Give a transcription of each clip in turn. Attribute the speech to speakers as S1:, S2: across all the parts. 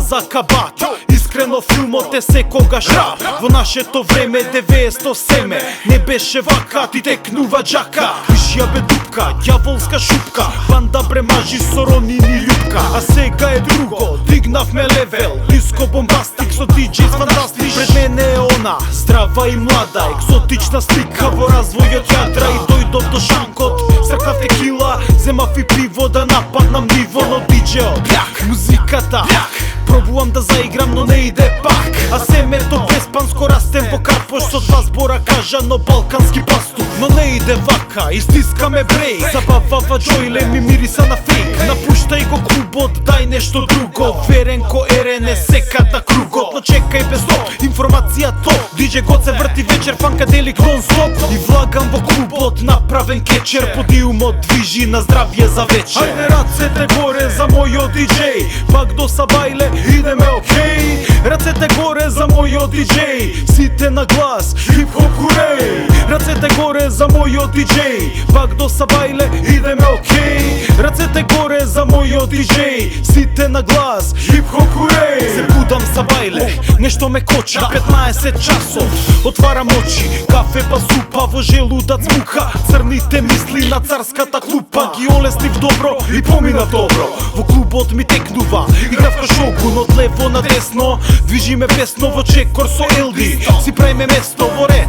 S1: за кабат. Искрено филмот е секогаш рап. Во нашето време 97 не беше вака, ти текнува джака. Вишја бе дупка, ѓаволска шупка, банда бремажи со ронини љупка. А сега е друго, дигнавме левел, диско бомбастик со диджејс фантастик. Пред мене е она, здрава и млада, екзотична слика во развојот јадра. И дојдов до шанкот, сркнав текила, земав и пиво да нападнам ниво. Но диджеот, бјак, музиката, бјак, пробувам да заиграм, но не иде пак. А семето преспанско растем во карпош со два збора кажано балкански пастух. Но не иде вака, истискаме брейк, забавава джойле ми мириса на фейк. Напуштај го клубот, дај нешто друго, верен ко ерене секата кругот. Но чекај без стоп, информација топ, диджеј год се врти вечер, фанкаделик нон стоп. И влагам во клубот, направен кечер, подиумот движи на здравје за вечер. Ајде рацете горе за мојот диджеј, пак до Сабајле идеме окей. Рацете горе за мојот диджеј, сите на глас, хип-хоп хуреј. Рацете горе за мојот диджеј, пак до Сабајле идеме окей. Рацете горе за мојот диджеј, сите на глас, хип-хоп хуреј. Се будам Сабајле, нешто ме кочи, 15 часов, отварам очи, кафе па супа, во желудат мука. Црните мисли на царската клупа, ги олеснив добро и помина добро. Во клубот ми текнува, играв ка шогун од лево на десно. Движиме песно во чекор со Елди, си прајме место во ред.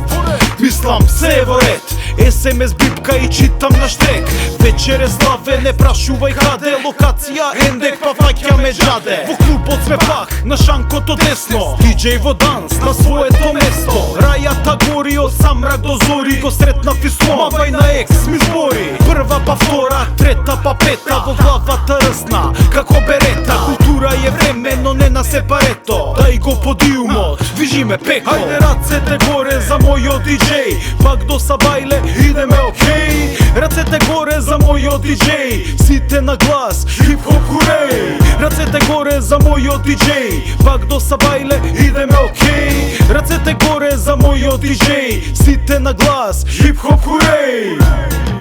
S1: Мислам се е во ред, СМС бипка и читам на штрек. Вечер е славе, не прашувај каде, локација ендек па фаќаме джаде. Во клубот сме пак, на шанкото десно, диджеј во данс, на своето место. Рајата гори од самрак до зори, го сретнав и сломавај на екс ми збори. Прва па втора, трета па пета, во главата рсна, како берета. Култура е време, но не на сепарето, дај го подиумот, движиме пеко. Ајде рацете горе за мојот диджеј, пак до Сабајле идеме окей. Рацете горе за мојот диджеј, сите на глас, хип-хоп хуреј. Рацете горе за мојот диджеј, пак до Сабајле идеме окей. Рацете горе за мојот диджеј, сите на глас, хип-хоп хуреј.